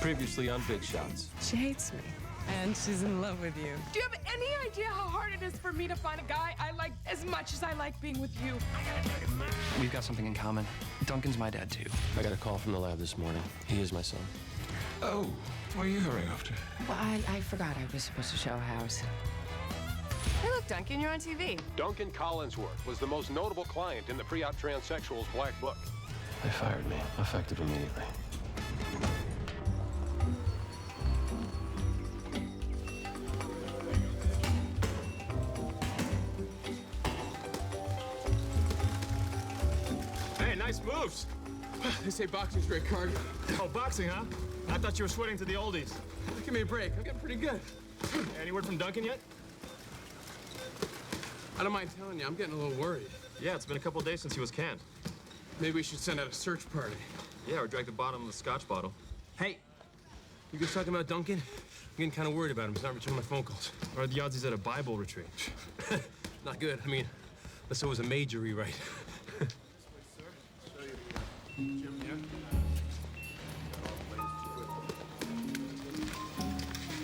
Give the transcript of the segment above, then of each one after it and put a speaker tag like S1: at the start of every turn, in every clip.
S1: Previously on Big Shots.
S2: She hates me. And she's in love with you.
S3: Do you have any idea how hard it is for me to find a guy I like as much as I like being with you?
S4: We've got something in common. Duncan's my dad, too.
S1: I got a call from the lab this morning. He is my son.
S5: Oh, where are you hurrying off to?
S2: Well, I forgot I was supposed to show a house.
S6: Hey, look, Duncan, you're on TV.
S7: Duncan Collinsworth was the most notable client in the pre-op transsexuals Black Book.
S1: They fired me, effective immediately.
S8: Hey, nice moves.
S9: They say boxing's great cardio.
S8: Oh, boxing, huh? I thought you were sweating to the oldies.
S9: Give me a break. I'm getting pretty good.
S8: Any word from Duncan yet?
S9: I don't mind telling you, I'm getting a little worried.
S8: Yeah, it's been a couple days since he was canned.
S9: Maybe we should send out a search party.
S8: Yeah, or drag the bottom of the scotch bottle.
S9: Hey, you guys talking about Duncan? I'm getting kind of worried about him. He's not returning my phone calls.
S8: Or the odds he's at a Bible retreat.
S9: Not good. I mean, unless it was a major rewrite.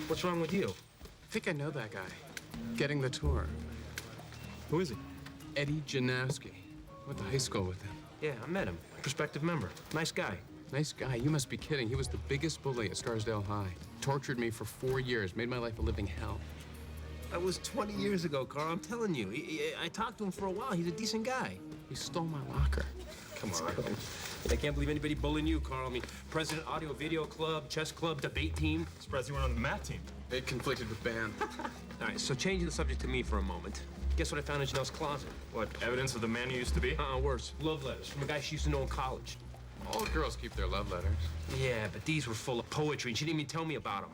S8: What's wrong with you?
S9: I think I know that guy. Getting the tour.
S8: Who is he?
S9: Eddie Janowski. Went to high school with him.
S8: Yeah, I met him. Prospective member. Nice guy.
S9: Nice guy. You must be kidding. He was the biggest bully at Scarsdale High. Tortured me for 4 years. Made my life a living hell.
S8: That was 20 years ago, Carl. I'm telling you. I talked to him for a while. He's a decent guy.
S9: He stole my locker.
S8: Come on. I can't believe anybody bullying you, Carl. I mean, president, audio, video club, chess club, debate team. Surprised you weren't on the math team.
S9: It conflicted with band.
S8: All right, so changing the subject to me for a moment. Guess what I found in Janelle's closet? What, evidence of the man you used to be? Worse. Love letters from a guy she used to know in college.
S9: All girls keep their love letters.
S8: Yeah, but these were full of poetry, and she didn't even tell me about them.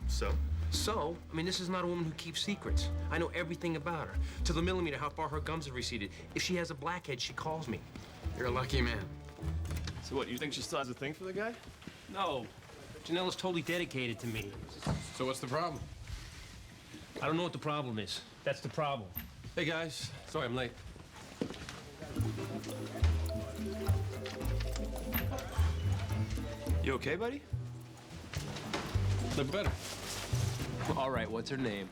S8: So, I mean, this is not a woman who keeps secrets. I know everything about her, to the millimeter how far her gums have receded. If she has a blackhead, she calls me.
S9: You're a lucky man.
S10: So what, you think she still has a thing for the guy?
S8: No, Janelle is totally dedicated to me.
S9: So what's the problem?
S8: I don't know what the problem is. That's the problem.
S1: Hey, guys. Sorry I'm late.
S10: You okay, buddy?
S1: Look better.
S4: All right, what's her name?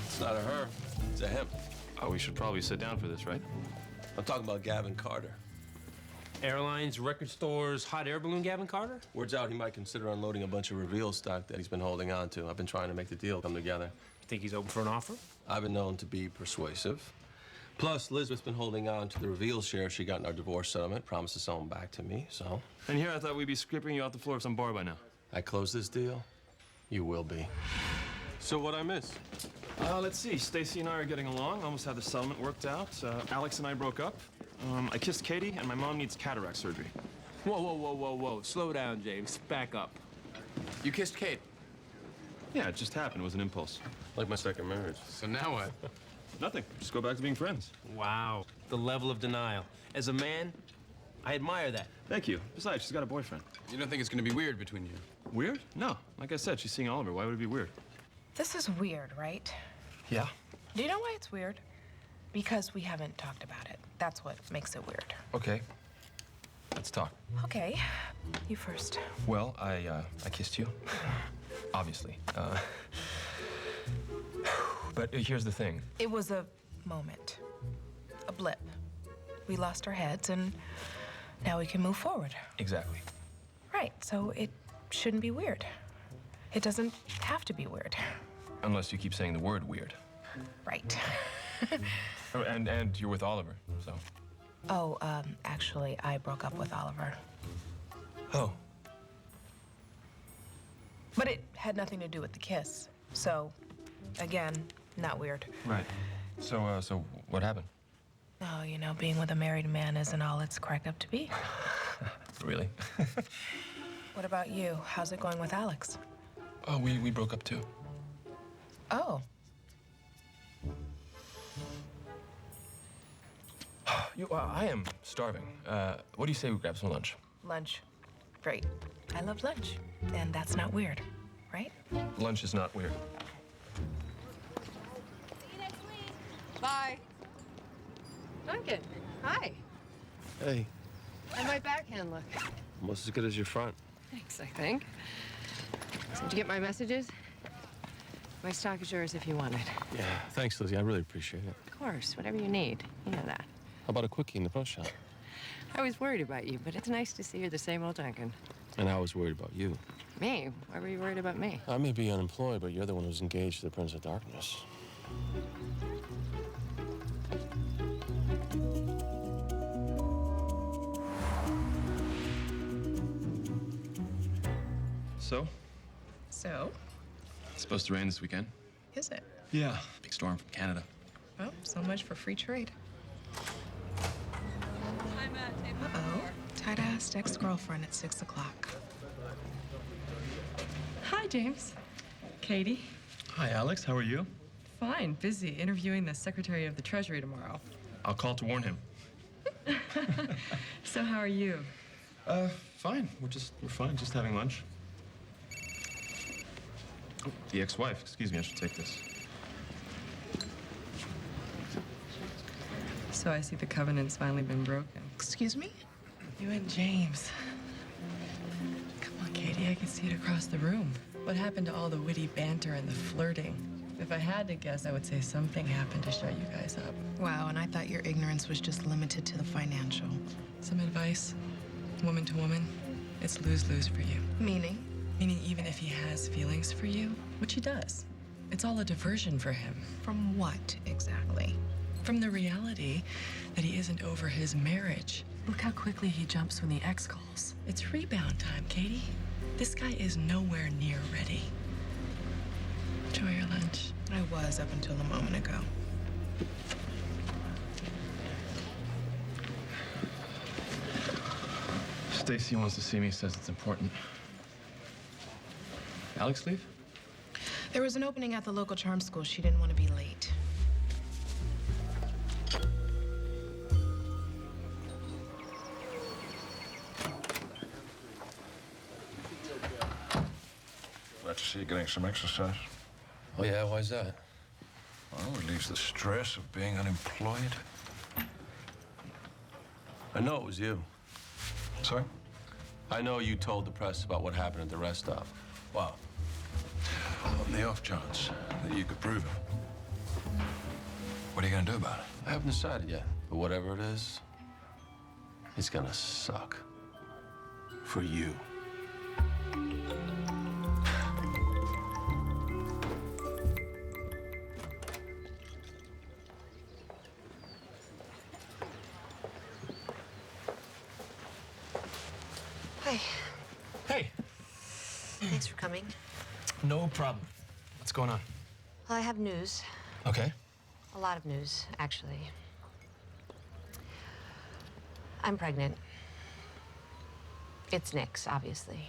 S1: It's not a her. It's a him.
S10: Oh, we should probably sit down for this, right?
S1: I'm talking about Gavin Carter.
S8: Airlines, record stores, hot air balloon Gavin Carter?
S1: Word's out he might consider unloading a bunch of reveal stock that he's been holding on to. I've been trying to make the deal come together.
S8: You think he's open for an offer?
S1: I've been known to be persuasive. Plus, Elizabeth's been holding on to the reveal share she got in our divorce settlement, promised to sell them back to me, so.
S10: And here I thought we'd be scraping you off the floor of some bar by now.
S1: I close this deal, you will be. So what'd I miss?
S10: Let's see. Stacy and I are getting along. Almost had the settlement worked out. Alex and I broke up. I kissed Katie, and my mom needs cataract surgery.
S4: Whoa. Slow down, James. Back up.
S9: You kissed Kate.
S10: Yeah, it just happened. It was an impulse.
S1: Like my second marriage.
S9: So now what?
S10: Nothing. Just go back to being friends.
S8: Wow, the level of denial. As a man, I admire that.
S10: Thank you. Besides, she's got a boyfriend.
S9: You don't think it's gonna be weird between you?
S10: Weird? No. Like I said, she's seeing Oliver. Why would it be weird?
S6: This is weird, right?
S4: Yeah?
S6: Do you know why it's weird? Because we haven't talked about it. That's what makes it weird.
S4: Okay. Let's talk.
S6: Okay, you first.
S4: Well, I kissed you. Obviously. But here's the thing.
S6: It was a moment, a blip. We lost our heads, and now we can move forward.
S4: Exactly.
S6: Right, so it shouldn't be weird. It doesn't have to be weird.
S4: Unless you keep saying the word weird.
S6: Right.
S4: Oh, and you're with Oliver, so.
S6: Oh, actually, I broke up with Oliver.
S4: Oh.
S6: But it had nothing to do with the kiss. So, again, not weird.
S4: Right. So what happened?
S6: Oh, you know, being with a married man isn't all it's cracked up to be.
S4: Really?
S6: What about you? How's it going with Alex?
S4: Oh, we broke up too.
S6: Oh.
S4: I am starving. What do you say we grab some lunch?
S6: Lunch. Great. I love lunch. And that's not weird, right?
S4: Lunch is not weird.
S2: See you next week. Bye. Duncan, hi.
S1: Hey,
S2: How'd my backhand look?
S1: almost as good as your front.
S2: Thanks, I think. So Did you get my messages? My stock is yours if you want it.
S1: Yeah, thanks, Lizzie. I really appreciate it.
S2: Of course, whatever you need. You know that.
S1: How about a quickie in the pro shop?
S2: I was worried about you, but it's nice to see you're the same old Duncan.
S1: And I was worried about you.
S2: Me? Why were you worried about me?
S1: I may be unemployed, but you're the one who's engaged to the Prince of Darkness.
S4: So,
S6: So,
S4: it's supposed to rain this weekend?
S6: is it?
S4: Yeah. Big storm from Canada.
S6: Well, so much for free trade. Uh-oh. Tight-ass ex-girlfriend at 6 o'clock.
S11: Hi, James. Katie.
S4: Hi, Alex. How are you?
S11: Fine, busy interviewing the Secretary of the Treasury tomorrow.
S4: I'll call to warn him.
S11: So how are you?
S4: Fine. We're fine. Just having lunch. Oh, the ex-wife. Excuse me, I should take this.
S11: So I see the covenant's finally been broken.
S6: Excuse me?
S11: You and James. Come on, Katie, I can see it across the room. What happened to all the witty banter and the flirting? If I had to guess, I would say something happened to shut you guys up.
S6: Wow, and I thought your ignorance was just limited to the financial.
S11: Some advice, woman to woman, it's lose-lose for you.
S6: Meaning?
S11: Meaning even if he has feelings for you, which he does, it's all a diversion for him.
S6: From what, exactly?
S11: From the reality that he isn't over his marriage. Look how quickly he jumps when the ex calls. It's rebound time, Katie. This guy is nowhere near ready. Enjoy your lunch.
S6: I was up until a moment ago.
S4: Stacy wants to see me, says it's important. Alex leave?
S6: There was an opening at the local charm school. She didn't want to be late.
S5: Glad to see you getting some exercise.
S1: Oh, yeah? Why's that?
S5: Well, it relieves the stress of being unemployed.
S1: I know it was you.
S5: Sorry?
S1: I know you told the press about what happened at the rest stop.
S5: Well, on the off chance that you could prove it, what are you going to do about it?
S1: I haven't decided yet, but whatever it is, it's gonna suck. For you.
S2: Hi.
S8: Hey,
S2: Thanks for coming.
S8: no problem. What's going on?
S2: Well, I have news.
S8: Okay.
S2: A lot of news, actually. I'm pregnant. It's Nick's, obviously.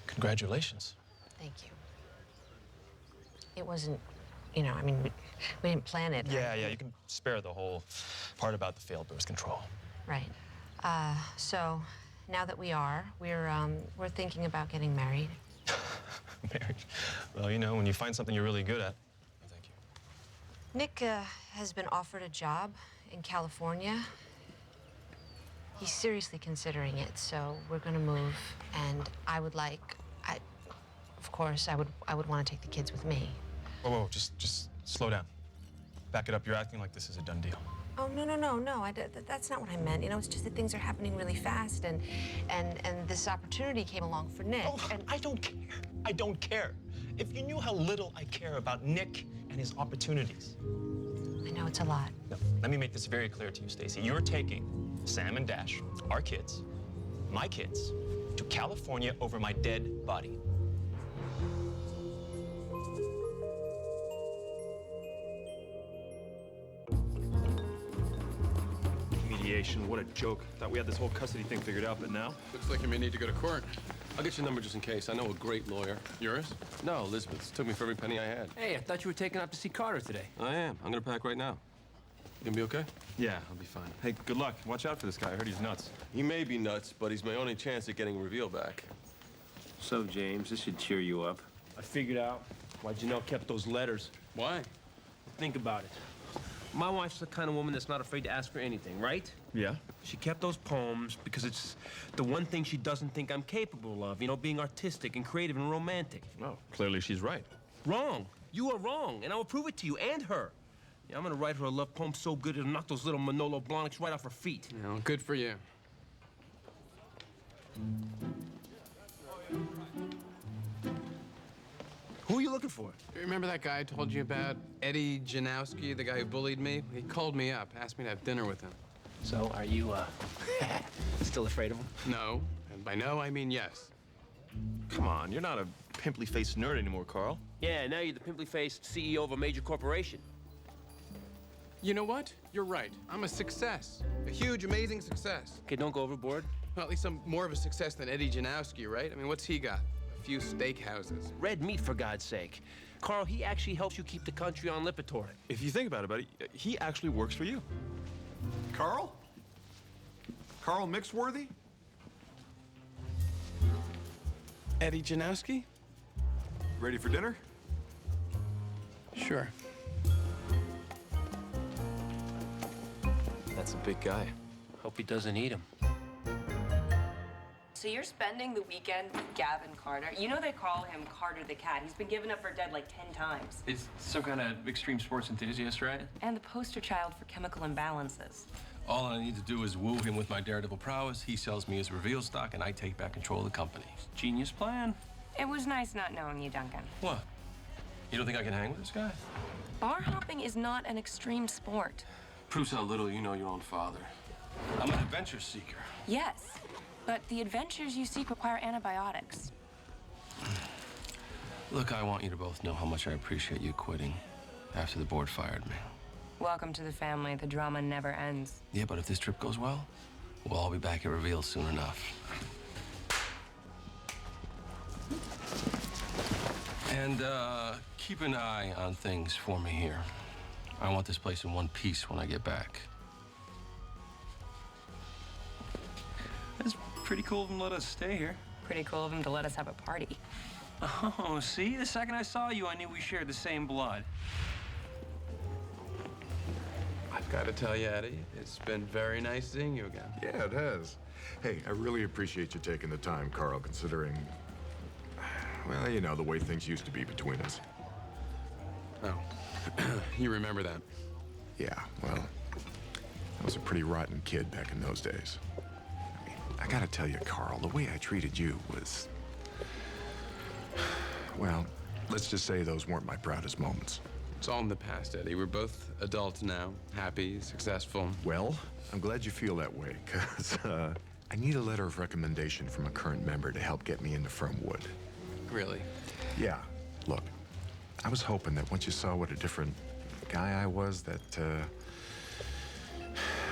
S8: Congratulations.
S2: Thank you. It wasn't, I mean, we didn't plan it.
S4: Yeah, you can spare the whole part about the failed birth control.
S2: Right. So now that we're thinking about getting married.
S4: Marriage. Well, when you find something you're really good at. Oh, thank you.
S2: Nick has been offered a job in California. He's seriously considering it, so we're gonna move, and of course, I would want to take the kids with me.
S4: Whoa, just slow down. Back it up. You're acting like this is a done deal.
S2: Oh, no. That's not what I meant. It's just that things are happening really fast, and this opportunity came along for Nick.
S12: Oh,
S2: and
S12: I don't care. I don't care. If you knew how little I care about Nick and his opportunities.
S2: I know it's a lot.
S12: No, let me make this very clear to you, Stacy. You're taking Sam and Dash, our kids, my kids, to California over my dead body.
S10: Mediation, what a joke. Thought we had this whole custody thing figured out, but now?
S7: Looks like you may need to go to court.
S1: I'll get your number just in case. I know a great lawyer.
S7: Yours?
S1: No, Elizabeth's. Took me for every penny I had.
S8: Hey, I thought you were taking out to see Carter today.
S1: I am. I'm gonna pack right now. You gonna be okay?
S10: Yeah, I'll be fine. Hey, good luck. Watch out for this guy. I heard he's nuts.
S1: He may be nuts, but he's my only chance at getting a reveal back.
S8: So, James, this should cheer you up. I figured out why Janelle kept those letters.
S7: Why?
S8: Think about it. My wife's the kind of woman that's not afraid to ask for anything, right?
S10: Yeah?
S8: She kept those poems because it's the one thing she doesn't think I'm capable of, you know, being artistic and creative and romantic.
S10: Oh, clearly she's right.
S8: Wrong. You are wrong, and I will prove it to you and her. Yeah, I'm gonna write her a love poem so good it'll knock those little Manolo Blahniks right off her feet.
S9: You know, good for you.
S8: Who are you looking for?
S9: You remember that guy I told you about? Eddie Janowski, the guy who bullied me? He called me up, asked me to have dinner with him.
S8: So, are you, still afraid of him?
S9: No, and by no, I mean yes.
S10: Come on, you're not a pimply-faced nerd anymore, Carl.
S8: Yeah, now you're the pimply-faced CEO of a major corporation.
S9: You know what? You're right. I'm a success. A huge, amazing success.
S8: Okay, don't go overboard.
S9: Well, at least I'm more of a success than Eddie Janowski, right? I mean, what's he got? A few steakhouses.
S8: Red meat, for God's sake. Carl, he actually helps you keep the country on Lipitor.
S10: If you think about it, buddy, he actually works for you.
S13: Carl? Carl Mixworthy?
S9: Eddie Janowski?
S13: Ready for dinner?
S9: Sure.
S4: That's a big guy.
S8: Hope he doesn't eat him.
S14: So you're spending the weekend with Gavin Carter. You know they call him Carter the Cat. He's been given up for dead like 10 times.
S15: He's some kind of extreme sports enthusiast, right?
S14: And the poster child for chemical imbalances.
S1: All I need to do is woo him with my daredevil prowess. He sells me his reveal stock, and I take back control of the company.
S15: Genius plan.
S14: It was nice not knowing you, Duncan.
S1: What? You don't think I can hang with this guy?
S14: Bar hopping is not an extreme sport.
S1: Proves how little you know your own father. I'm an adventure seeker.
S14: Yes, but the adventures you seek require antibiotics.
S1: Look, I want you to both know how much I appreciate you quitting after the board fired me.
S14: Welcome to the family. The drama never ends.
S1: Yeah, but if this trip goes well, we'll all be back at Reveal soon enough. And, keep an eye on things for me here. I want this place in one piece when I get back.
S15: It's pretty cool of him to let us stay here.
S14: Pretty cool of him to let us have a party.
S15: Oh, see? The second I saw you, I knew we shared the same blood.
S9: I've got to tell you, Eddie, it's been very nice seeing you again.
S13: Yeah, it has. Hey, I really appreciate you taking the time, Carl, considering, well, you know, the way things used to be between us.
S9: Oh, you remember that?
S13: Yeah, well, I was a pretty rotten kid back in those days. I mean, I gotta tell you, Carl, the way I treated you was, well, let's just say those weren't my proudest moments.
S9: It's all in the past, Eddie. We're both adults now, happy, successful.
S13: Well, I'm glad you feel that way, because I need a letter of recommendation from a current member to help get me into Firmwood.
S9: Really?
S13: Yeah. Look, I was hoping that once you saw what a different guy I was, that,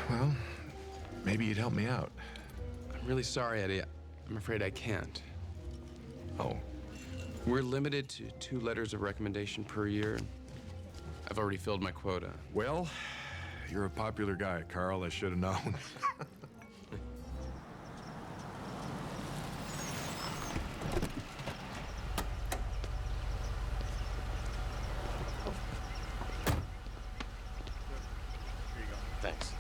S13: well, maybe you'd help me out.
S9: I'm really sorry, Eddie. I'm afraid I can't.
S13: Oh.
S9: We're limited to 2 letters of recommendation per year. I've already filled my quota.
S13: Well, you're a popular guy, Carl. I should have known.
S8: Thanks.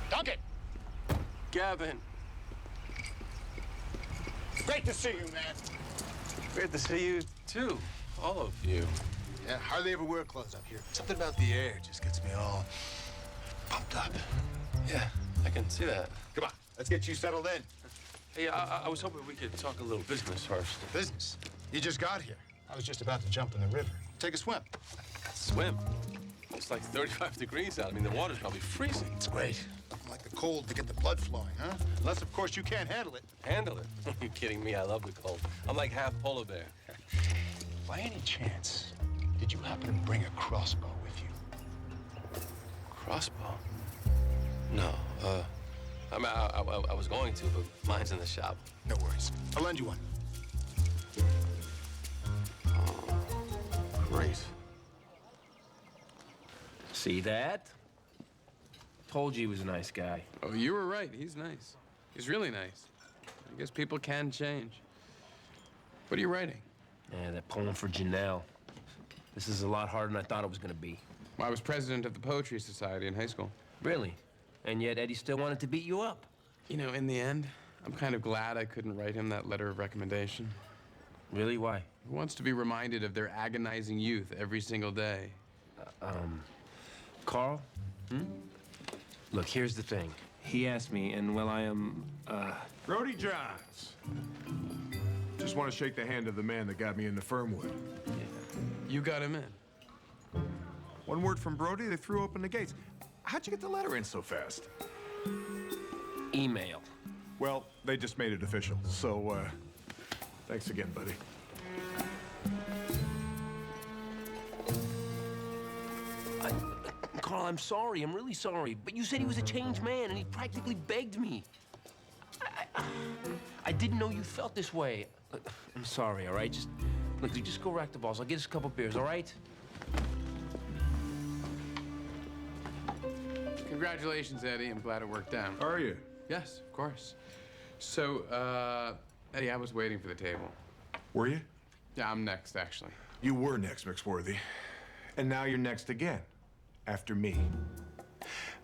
S16: Duncan!
S8: Gavin.
S16: Great to see you, man.
S1: Great to see you, too. All of you.
S16: Yeah, hardly ever wear clothes up here. Something about the air just gets me all pumped up.
S1: Yeah, I can see that.
S16: Come on, let's get you settled in.
S1: Hey, I was hoping we could talk a little business first.
S16: Business? You just got here. I was just about to jump in the river. Take a swim.
S1: Swim? It's like 35 degrees out. I mean, the water's probably freezing.
S16: It's great. Nothing like the cold to get the blood flowing, huh? Unless, of course, you can't handle it.
S1: Handle it? Are you kidding me? I love the cold. I'm like half polar bear.
S16: By any chance, did you happen to bring a crossbow with you?
S1: Crossbow? No. I mean, I was going to, but mine's in the shop.
S16: No worries. I'll lend you one.
S1: Oh, great.
S8: See that? Told you he was a nice guy.
S9: Oh, you were right. He's nice. He's really nice. I guess people can change. What are you writing?
S8: Yeah, that poem for Janelle. This is a lot harder than I thought it was gonna be.
S9: Well, I was president of the Poetry Society in high school.
S8: Really? And yet Eddie still wanted to beat you up.
S9: You know, in the end, I'm kind of glad I couldn't write him that letter of recommendation.
S8: Really? Why?
S9: Who wants to be reminded of their agonizing youth every single day?
S8: Carl? Look, here's the thing. He asked me, and well, I am,
S13: Brody Johns. Just want to shake the hand of the man that got me into Fernwood.
S9: You got him in.
S13: One word from Brody, they threw open the gates. How'd you get the letter in so fast?
S8: Email.
S13: Well, they just made it official, so, thanks again, buddy.
S8: Carl, I'm sorry. I'm really sorry. But you said he was a changed man, and he practically begged me. I didn't know you felt this way. I'm sorry, all right? Look, just go rack the balls. I'll get us a couple beers, all right?
S9: Congratulations, Eddie. I'm glad it worked out.
S13: Are you?
S9: Yes, of course. So, Eddie, I was waiting for the table.
S13: Were you?
S9: Yeah, I'm next, actually.
S13: You were next, McSworthy. And now you're next again. After me.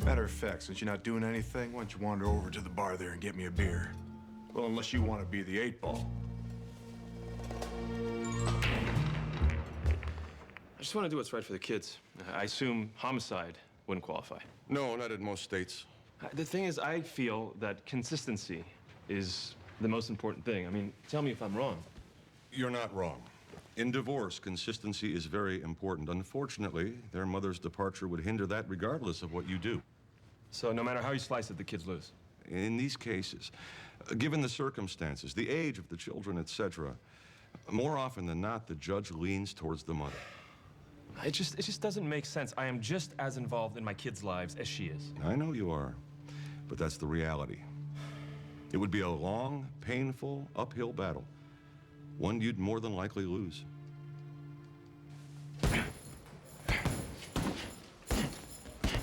S13: Matter of fact, since you're not doing anything, why don't you wander over to the bar there and get me a beer? Well, unless you want to be the 8-ball.
S10: I just want to do what's right for the kids. I assume homicide wouldn't qualify.
S5: No, not in most states.
S10: The thing is, I feel that consistency is the most important thing. I mean, tell me if I'm wrong.
S5: You're not wrong. In divorce, consistency is very important. Unfortunately, their mother's departure would hinder that regardless of what you do.
S10: So no matter how you slice it, the kids lose?
S5: In these cases, given the circumstances, the age of the children, etc., more often than not, the judge leans towards the mother.
S10: It just doesn't make sense. I am just as involved in my kids' lives as she is.
S5: I know you are, but that's the reality. It would be a long, painful, uphill battle. One you'd more than likely lose.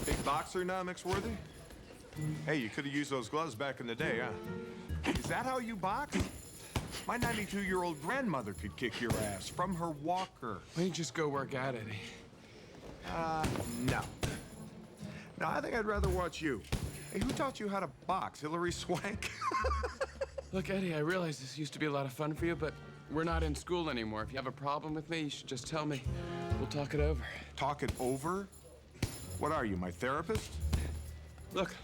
S13: Big boxer now, McSworthy? Hey, you could have used those gloves back in the day, huh? Is that how you box? My 92-year-old grandmother could kick your ass from her walker.
S9: Why don't you just go work out, Eddie?
S13: No. No, I think I'd rather watch you. Hey, who taught you how to box? Hillary Swank?
S9: Look, Eddie, I realize this used to be a lot of fun for you, but we're not in school anymore. If you have a problem with me, you should just tell me. We'll talk it over.
S13: Talk it over? What are you, my therapist?
S9: Look,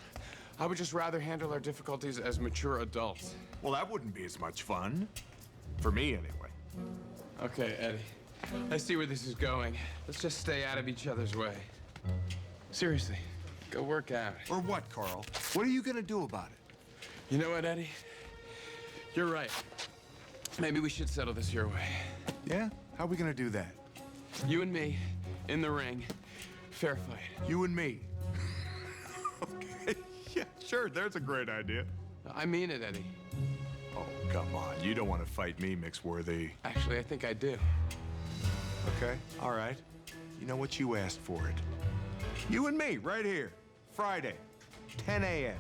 S9: I would just rather handle our difficulties as mature adults.
S13: Well, that wouldn't be as much fun. For me, anyway.
S9: Okay, Eddie. I see where this is going. Let's just stay out of each other's way. Seriously, go work out.
S13: Or what, Carl? What are you gonna do about it?
S9: You know what, Eddie? You're right. Maybe we should settle this your way.
S13: Yeah? How are we gonna do that?
S9: You and me, in the ring, fair fight.
S13: You and me. Okay. Yeah, sure, there's a great idea.
S9: I mean it, Eddie.
S13: Oh, come on. You don't want to fight me, McSworthy.
S9: Actually, I think I do.
S13: Okay, all right. You know what? You asked for it. You and me, right here. Friday, 10 a.m.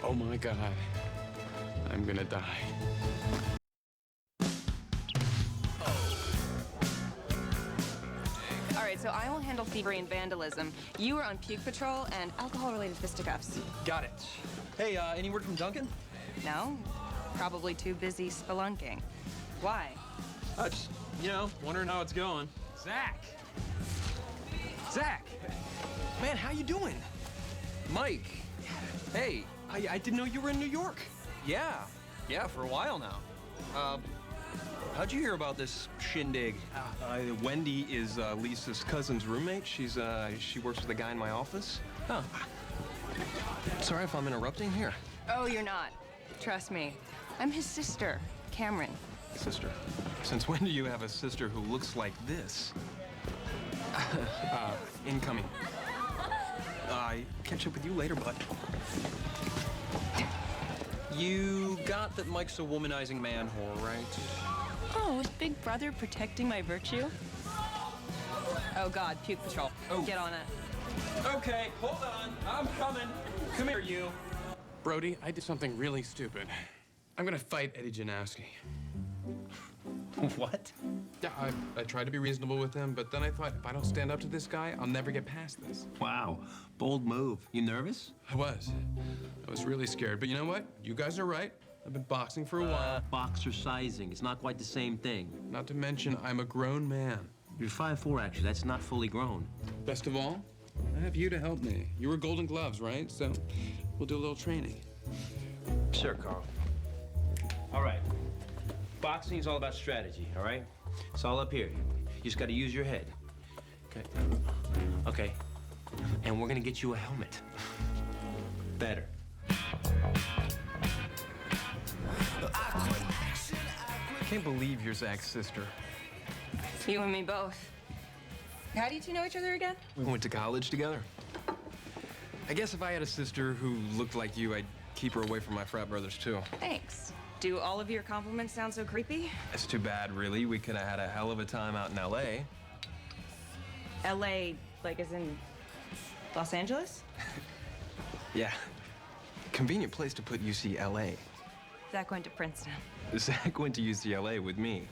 S9: Oh my God. I'm gonna die.
S14: All right, so I will handle thievery and vandalism. You are on puke patrol and alcohol-related fisticuffs.
S15: Got it. Hey, any word from Duncan?
S14: No? Probably too busy spelunking. Why?
S15: Just, you know, wondering how it's going. Zach! Zach! Man, how you doing? Mike! Hey, I didn't know you were in New York. Yeah, for a while now. How'd you hear about this shindig?
S10: Wendy is Lisa's cousin's roommate. She works with a guy in my office.
S15: Huh. Sorry if I'm interrupting here.
S14: Oh, you're not. Trust me. I'm his sister, Cameron.
S10: Sister. Since when do you have a sister who looks like this? Incoming. Catch up with you later, bud.
S15: You got that Mike's a womanizing man whore, right?
S14: Oh, is Big Brother protecting my virtue? Oh, God, puke patrol.
S15: Oh.
S14: Get on it.
S15: Okay, hold on. I'm coming. Come here, you.
S9: Brody, I did something really stupid. I'm gonna fight Eddie Janowski.
S8: What?
S9: Yeah, I tried to be reasonable with him, but then I thought, if I don't stand up to this guy, I'll never get past this.
S8: Wow, bold move. You nervous?
S9: I was really scared, but you know what? You guys are right. I've been boxing for a while.
S8: Boxercising. It's not quite the same thing.
S9: Not to mention, I'm a grown man.
S8: You're 5'4", actually. That's not fully grown.
S9: Best of all, I have you to help me. You were Golden Gloves, right? So we'll do a little training.
S8: Sure, Carl. All right. Boxing is all about strategy, all right? It's all up here. You just got to use your head. Okay. Okay. And we're going to get you a helmet. Better.
S15: I can't believe you're Zach's sister.
S14: You and me both. How do you two know each other again?
S15: We went to college together. I guess if I had a sister who looked like you, I'd keep her away from my frat brothers, too.
S14: Thanks. Do all of your compliments sound so creepy?
S15: That's too bad, really. We could have had a hell of a time out in L.A.
S14: L.A., like as in Los Angeles?
S15: Yeah. Convenient place to put UCLA.
S14: Zach went to Princeton.
S15: Zach went to UCLA with me.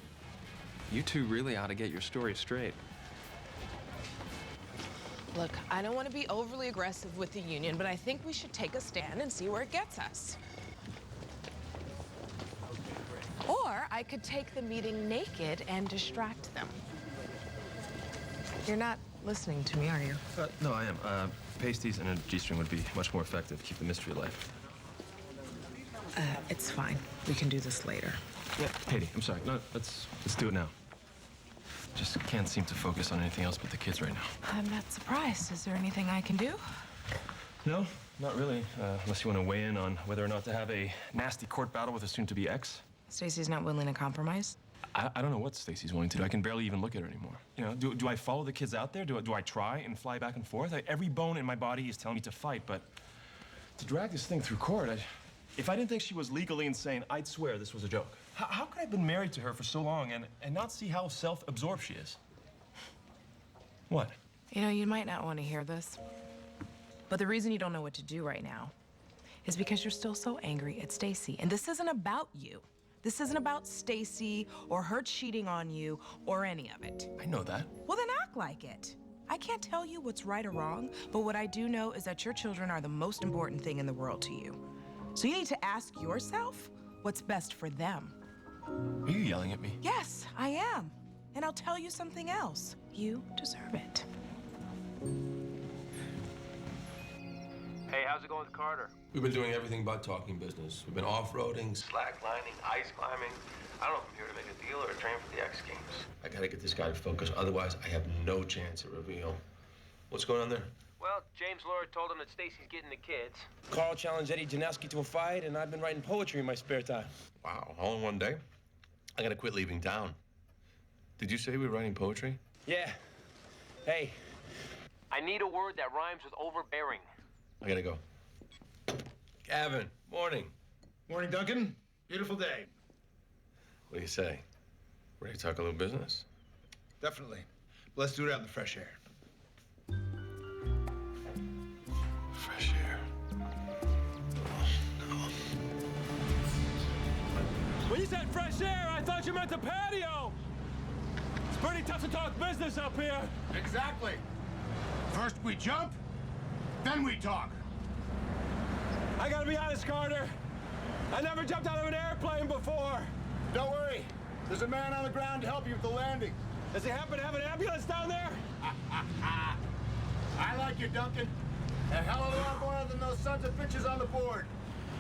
S15: You two really ought to get your story straight.
S6: Look, I don't want to be overly aggressive with the union, but I think we should take a stand and see where it gets us. Or I could take the meeting naked and distract them. You're not listening to me, are you?
S4: No, I am. Pasties and a G-string would be much more effective. Keep the mystery alive.
S6: It's fine. We can do this later.
S4: Yeah, Katie, I'm sorry. No, let's do it now. Just can't seem to focus on anything else but the kids right now.
S6: I'm not surprised. Is there anything I can do?
S4: No, not really. Unless you want to weigh in on whether or not to have a nasty court battle with a soon-to-be ex.
S6: Stacy's not willing to compromise?
S4: I don't know what Stacy's willing to do. I can barely even look at her anymore. You know, do I follow the kids out there? Do I try and fly back and forth? Every bone in my body is telling me to fight, but to drag this thing through court, if I didn't think she was legally insane, I'd swear this was a joke. How could I have been married to her for so long and not see how self-absorbed she is? What?
S6: You know, you might not want to hear this, but the reason you don't know what to do right now is because you're still so angry at Stacy. And this isn't about you. This isn't about Stacy or her cheating on you or any of it.
S4: I know that.
S6: Well, then act like it. I can't tell you what's right or wrong, but what I do know is that your children are the most important thing in the world to you. So you need to ask yourself what's best for them.
S4: Are you yelling at me?
S6: Yes, I am. And I'll tell you something else. You deserve it.
S8: Hey, how's it going with Carter?
S1: We've been doing everything but talking business. We've been off-roading, slacklining, ice climbing. I don't know if I'm here to make a deal or train for the X Games. I gotta get this guy focused, otherwise I have no chance at reveal. What's going on there?
S8: Well, James Lawyer told him that Stacy's getting the kids. Carl challenged Eddie Janowski to a fight, and I've been writing poetry in my spare time.
S1: Wow, all in one day? I gotta quit leaving town. Did you say we were writing poetry?
S8: Yeah. Hey, I need a word that rhymes with overbearing.
S1: I gotta go. Gavin, morning.
S17: Morning, Duncan. Beautiful day.
S1: What do you say? Ready to talk a little business?
S17: Definitely. Let's do it out in the fresh air.
S1: Fresh air. Oh, no.
S10: When you said fresh air, I thought you meant the patio. It's pretty tough to talk business up here.
S17: Exactly. First we jump, then we talk.
S10: I gotta be honest, Carter. I never jumped out of an airplane before.
S17: Don't worry. There's a man on the ground to help you with the landing.
S10: Does he happen to have an ambulance down there?
S17: I like you, Duncan. A hell of a lot more than those sons of bitches on the board.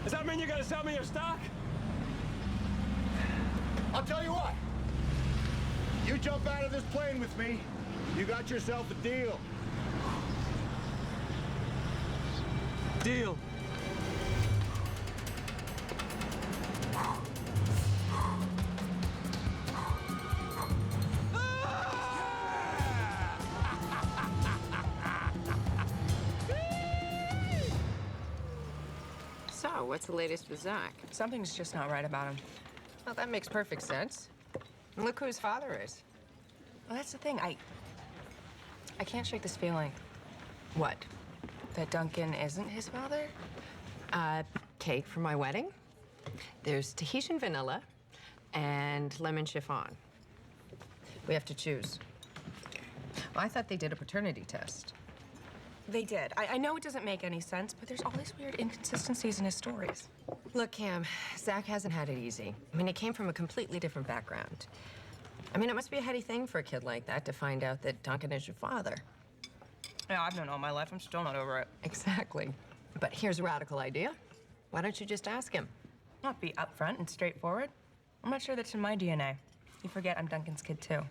S10: Does that mean you're gonna sell me your stock?
S17: I'll tell you what. You jump out of this plane with me, you got yourself a deal.
S10: Deal.
S18: So, what's the latest with Zach?
S6: Something's just not right about him.
S18: Well, that makes perfect sense. And look who his father is.
S6: Well, that's the thing. I can't shake this feeling.
S18: What?
S6: That Duncan isn't his father?
S18: Cake for my wedding? There's Tahitian vanilla and lemon chiffon. We have to choose. Well, I thought they did a paternity test.
S6: They did. I know it doesn't make any sense, but there's all these weird inconsistencies in his stories.
S18: Look, Cam, Zach hasn't had it easy. I mean, he came from a completely different background. I mean, it must be a heady thing for a kid like that to find out that Duncan is your father.
S6: Yeah, I've known all my life. I'm still not over it.
S18: Exactly. But here's a radical idea. Why don't you just ask him?
S6: Not be upfront and straightforward. I'm not sure that's in my DNA. You forget I'm Duncan's kid, too.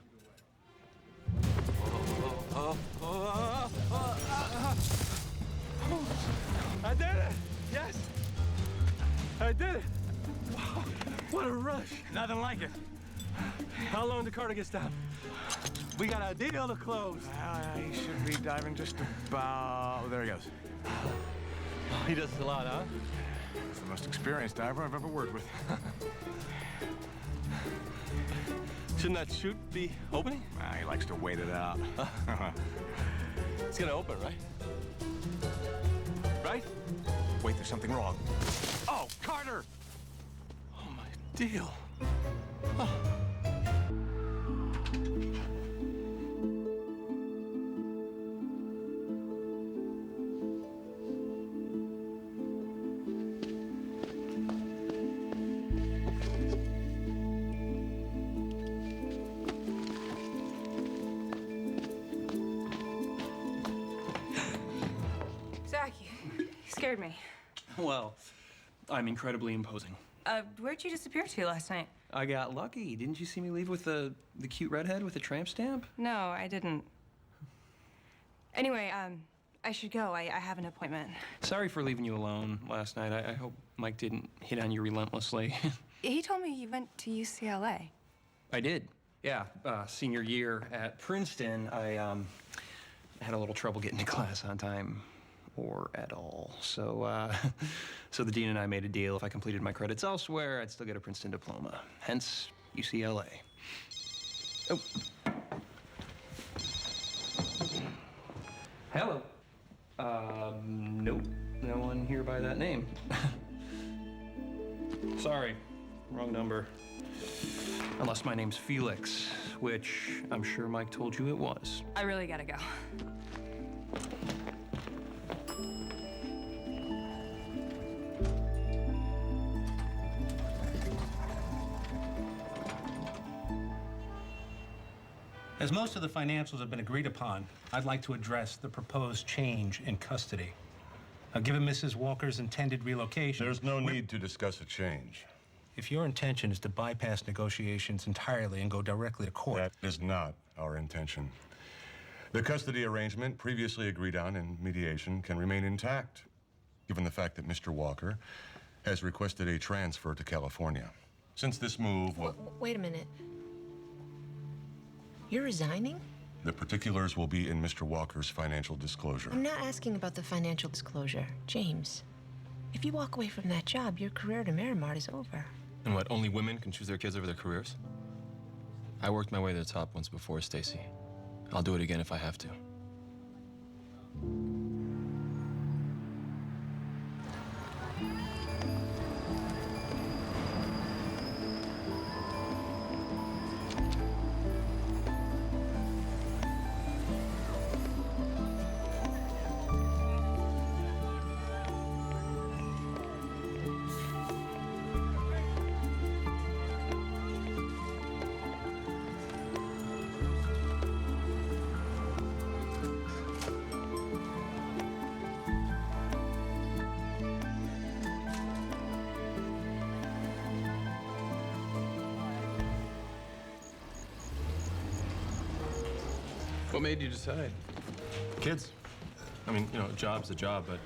S10: I did it! Yes! I did it! Wow, what a rush! Nothing like it. How long did Carter get stopped? We got a deal to close.
S13: He should be diving just about... Oh, there he goes.
S10: He does this a lot, huh?
S13: He's the most experienced diver I've ever worked with.
S10: Shouldn't that chute be opening?
S13: He likes to wait it out.
S10: It's gonna open, right? Right?
S13: Wait, there's something wrong. Oh, Carter!
S10: Oh, my deal. Oh.
S6: Zach, you scared me.
S15: Well, I'm incredibly imposing.
S6: Where'd you disappear to last night?
S15: I got lucky. Didn't you see me leave with the cute redhead with the tramp stamp?
S6: No, I didn't. Anyway, I should go. I have an appointment.
S15: Sorry for leaving you alone last night. I hope Mike didn't hit on you relentlessly.
S6: He told me you went to UCLA.
S15: I did. Yeah, senior year at Princeton, I had a little trouble getting to class on time. Or at all. So, so the dean and I made a deal. If I completed my credits elsewhere, I'd still get a Princeton diploma. Hence, UCLA. Oh. Hello. Nope. No one here by that name. Sorry. Wrong number. Unless my name's Felix, which I'm sure Mike told you it was.
S6: I really gotta go.
S19: As most of the financials have been agreed upon, I'd like to address the proposed change in custody. Now, given Mrs. Walker's intended relocation...
S5: There's no need to discuss a change.
S19: If your intention is to bypass negotiations entirely and go directly to court...
S5: That is not our intention. The custody arrangement previously agreed on in mediation can remain intact, given the fact that Mr. Walker has requested a transfer to California. Since this move will...
S2: Wait a minute. You're resigning?
S5: The particulars will be in Mr. Walker's financial disclosure.
S2: I'm not asking about the financial disclosure. James, if you walk away from that job, your career to Miramar is over.
S4: And what, only women can choose their kids over their careers? I worked my way to the top once before, Stacy. I'll do it again if I have to.
S9: What made you decide?
S4: Kids. I mean, you know, a job's a job, but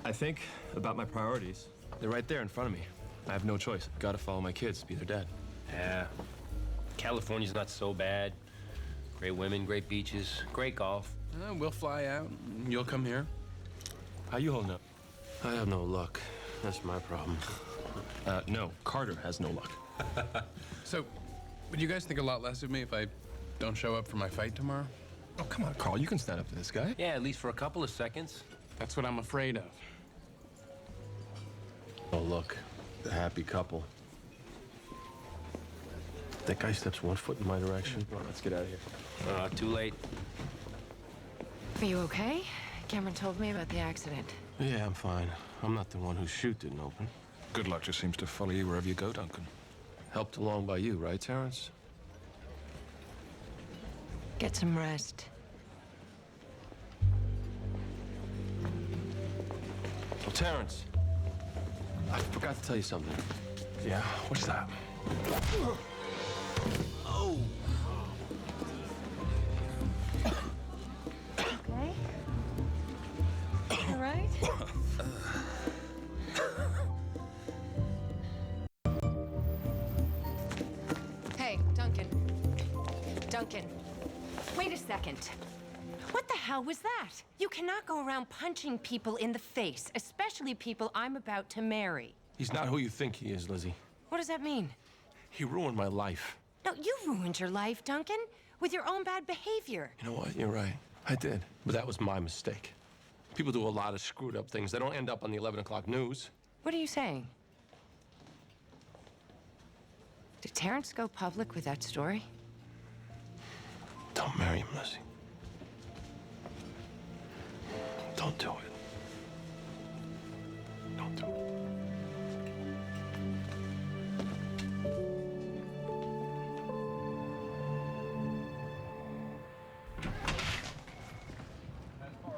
S4: I think about my priorities. They're right there in front of me. I have no choice. Gotta follow my kids, be their dad.
S8: Yeah. California's not so bad. Great women, great beaches, great golf.
S9: We'll fly out. You'll come here.
S4: How you holding up?
S1: I have no luck. That's my problem.
S4: No, Carter has no luck.
S9: So, would you guys think a lot less of me if I don't show up for my fight tomorrow?
S4: Oh, come on, Carl. You can stand up to this guy.
S8: Yeah, at least for a couple of seconds.
S9: That's what I'm afraid of.
S1: Oh, look. a happy couple. That guy steps 1 foot in my direction. Well, let's get out of here.
S8: Too late.
S18: Are you okay? Cameron told me about the accident.
S1: Yeah, I'm fine. I'm not the one whose chute didn't open.
S4: Good luck just seems to follow you wherever you go, Duncan.
S1: Helped along by you, right, Terrence?
S18: Get some rest.
S1: Well, Terrence, I forgot to tell you something.
S4: Yeah? What's that?
S1: Oh!
S18: Okay? All right? Hey, Duncan. Duncan. Wait a second. What the hell was that? You cannot go around punching people in the face, especially people I'm about to marry.
S1: He's not who you think he is, Lizzie.
S18: What does that mean?
S1: He ruined my life.
S18: No, you ruined your life, Duncan, with your own bad behavior.
S1: You know what? You're right. I did. But that was my mistake. People do a lot of screwed up things. They don't end up on the 11 o'clock news.
S18: What are you saying? Did Terrence go public with that story?
S1: Don't marry him, Lizzie. Don't do it. Don't do it.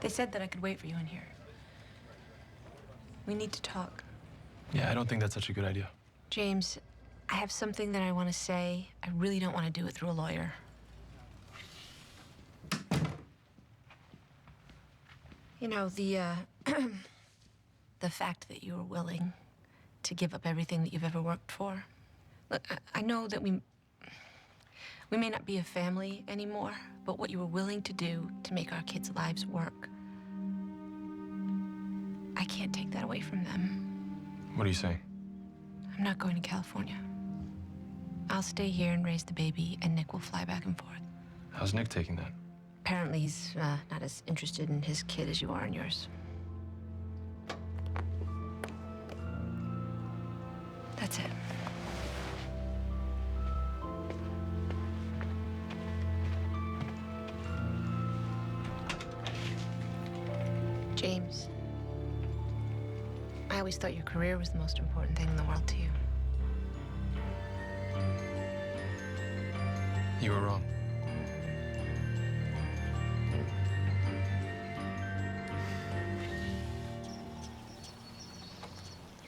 S2: They said that I could wait for you in here. We need to talk.
S4: Yeah, I don't think that's such a good idea.
S2: James, I have something that I want to say. I really don't want to do it through a lawyer. You know, the fact that you were willing to give up everything that you've ever worked for. Look, I know that we may not be a family anymore, but what you were willing to do to make our kids' lives work, I can't take that away from them.
S4: What are you saying?
S2: I'm not going to California. I'll stay here and raise the baby, and Nick will fly back and forth.
S4: How's Nick taking that?
S2: Apparently, he's not as interested in his kid as you are in yours. That's it. James, I always thought your career was the most important thing in the world to you.
S4: You were wrong.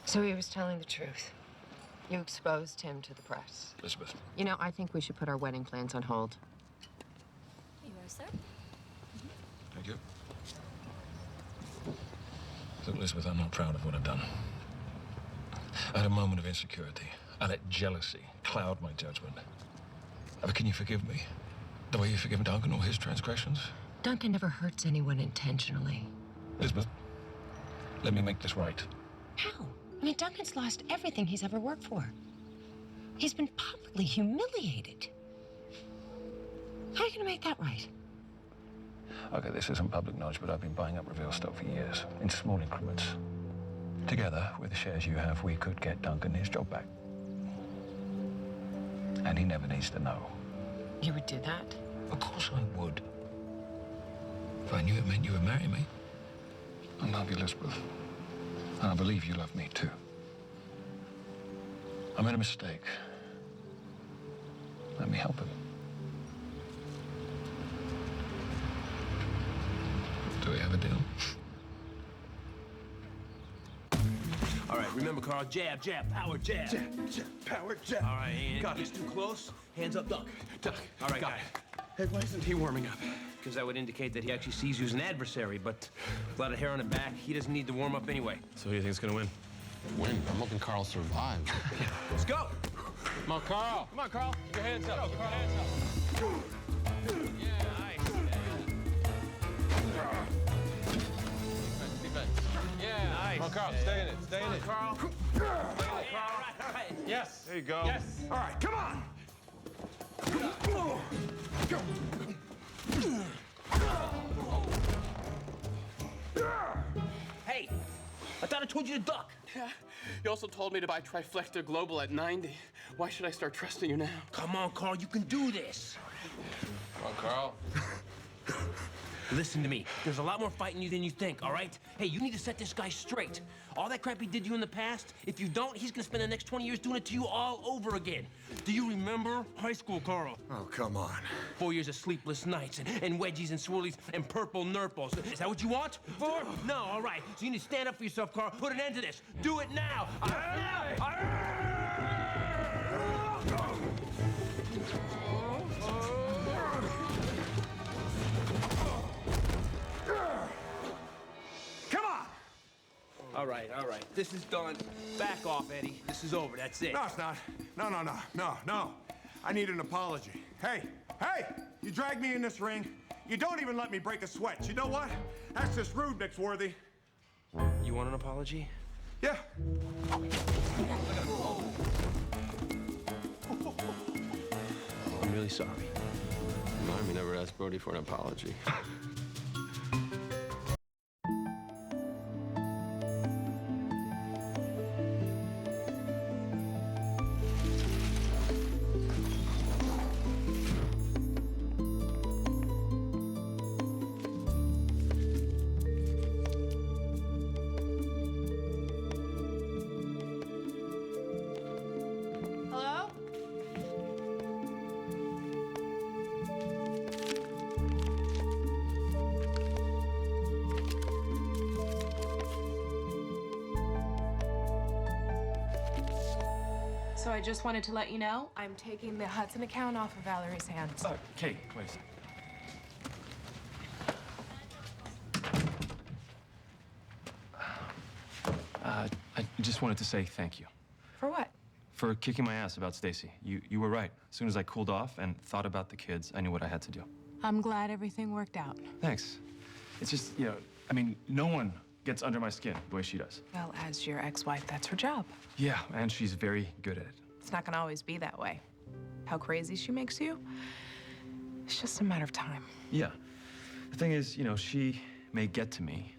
S18: So he was telling the truth. You exposed him to the press.
S4: Elizabeth.
S18: You know, I think we should put our wedding plans on hold.
S20: You are, sir.
S16: Thank you. Look, Elizabeth, I'm not proud of what I've done. I had a moment of insecurity. I let jealousy cloud my judgment. But can you forgive me? The way you forgive Duncan or his transgressions?
S18: Duncan never hurts anyone intentionally.
S16: Elizabeth, let me make this right.
S18: How? I mean, Duncan's lost everything he's ever worked for. He's been publicly humiliated. How are you going to make that right?
S16: Okay, this isn't public knowledge, but I've been buying up Reveal stock for years, in small increments. Together, with the shares you have, we could get Duncan his job back. And he never needs to know.
S18: You would do that?
S16: Of course I would. If I knew it meant you would marry me. I love you, Elizabeth. And I believe you love me, too. I made a mistake. Let me help him. Do we have a deal?
S8: All right, remember, Carl, jab, jab, power, jab.
S10: Jab, jab, power, jab.
S8: All right, and
S10: Got
S8: if
S10: it.
S8: he's too close, hands up, duck.
S10: Duck.
S8: All right,
S10: Got
S8: guy.
S10: it. Hey, why isn't he warming up?
S8: Because that would indicate that he actually sees you as an adversary, but a lot of hair on the back, he doesn't need to warm up anyway.
S4: So who do you think's gonna win?
S1: Win? I'm hoping Carl survives.
S8: Let's go!
S10: Come on, Carl. Come on, Carl. Your hands up. Your hands up.
S8: Yeah, nice.
S10: Defense. Yeah.
S8: Nice.
S10: Come on, Carl. Stay in it. Stay in it.
S8: Carl.
S10: Stay in it, Carl.
S8: All right.
S10: Yes.
S8: There you go.
S10: Yes. All right, come on.
S8: Hey,
S15: I thought I told you to duck.
S9: Yeah. You also told me to buy Triflecta Global at 90. Why should I start trusting you now?
S8: Come on, Carl, you can do this.
S4: Come on, Carl.
S8: Listen to me. There's a lot more fight in you than you think, all right? Hey, you need to set this guy straight. All that crap he did to you in the past, if you don't, he's gonna spend the next 20 years doing it to you all over again. Do you remember high school, Carl?
S13: Oh, come on.
S8: 4 years of sleepless nights and wedgies and swirlies and purple nurples. Is that what you want? 4? No, all right. So you need to stand up for yourself, Carl. Put an end to this. Do it now. All right. This is done. Back off, Eddie. This is over. That's it.
S13: No, it's not. No. I need an apology. Hey! You dragged me in this ring. You don't even let me break a sweat. You know what? That's just rude, Mixworthy.
S8: You want an apology?
S13: Yeah.
S8: I'm really sorry.
S1: Army never asked Brody for an apology.
S6: Hello? So I just wanted to let you know I'm taking the Hudson account off of Valerie's hands.
S4: Kate, wait a second. I just wanted to say thank you.
S6: For what?
S4: For kicking my ass about Stacy. You were right. As soon as I cooled off and thought about the kids, I knew what I had to do.
S6: I'm glad everything worked out.
S4: Thanks. It's just, I mean, no one gets under my skin the way she does.
S6: Well, as your ex-wife, that's her job.
S4: Yeah, and she's very good at it.
S6: It's not gonna always be that way. How crazy she makes you, it's just a matter of time.
S4: Yeah. The thing is, she may get to me.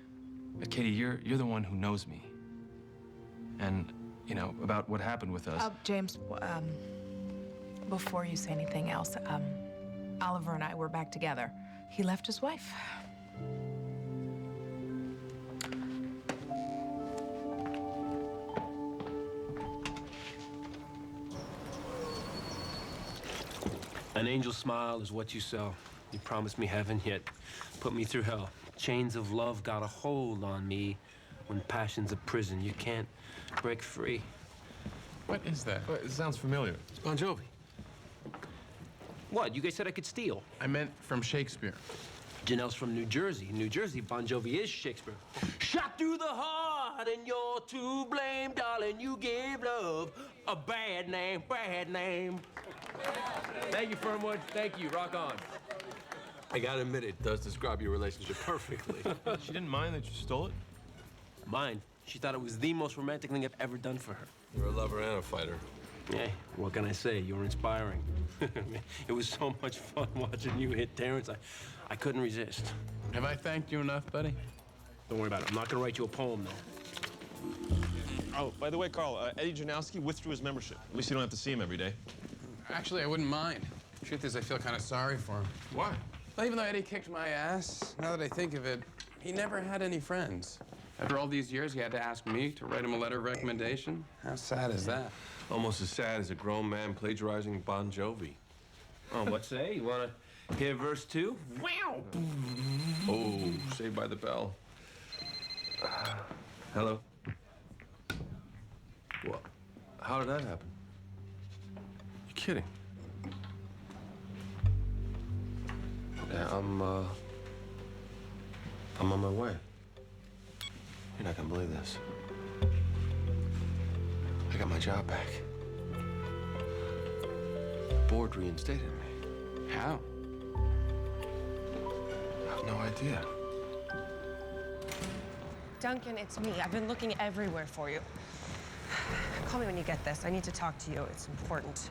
S4: But Katie, you're the one who knows me. And, about what happened with us.
S6: James, before you say anything else, Oliver and I were back together. He left his wife.
S8: An angel's smile is what you sell. You promised me heaven, yet put me through hell. Chains of love got a hold on me. When passion's a prison, you can't break free.
S4: What is that? It sounds familiar.
S8: It's Bon Jovi. What? You guys said I could steal.
S9: I meant from Shakespeare.
S8: Janelle's from New Jersey. In New Jersey, Bon Jovi is Shakespeare. Shot through the heart and you're to blame, darling. You gave love a bad name, bad name.
S15: Thank you, Fernwood. Thank you. Rock on.
S1: I gotta admit, it does describe your relationship perfectly.
S4: She didn't mind that you stole it?
S8: Mine. She thought it was the most romantic thing I've ever done for her.
S1: You're a lover and a fighter.
S8: Hey, what can I say? You were inspiring. It was so much fun watching you hit Terrence. I couldn't resist.
S9: Have I thanked you enough, buddy?
S8: Don't worry about it. I'm not gonna write you a poem, though.
S12: Oh, by the way, Carl, Eddie Janowski withdrew his membership. At least you don't have to see him every day.
S9: Actually, I wouldn't mind. Truth is, I feel kind of sorry for him.
S4: Why?
S9: Well, even though Eddie kicked my ass, now that I think of it, he never had any friends. After all these years, he had to ask me to write him a letter of recommendation. How sad is that?
S1: Almost as sad as a grown man plagiarizing Bon Jovi.
S8: Oh, what say? You wanna hear verse 2? Wow!
S1: Oh, Saved by the Bell. Hello? What? How did that happen? You're kidding. Yeah, I'm on my way. You're not gonna believe this. I got my job back. The board reinstated me.
S9: How?
S1: I have no idea.
S3: Duncan, it's me. I've been looking everywhere for you. Call me when you get this. I need to talk to you. It's important.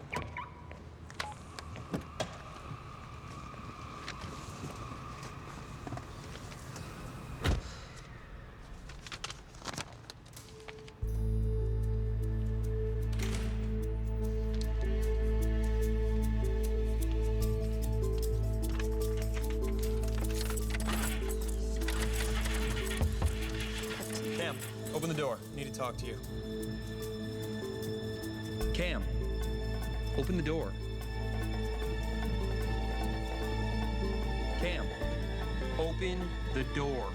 S15: Open the door. Need to talk to you.
S21: Cam, open the door. Cam,
S15: Open the door.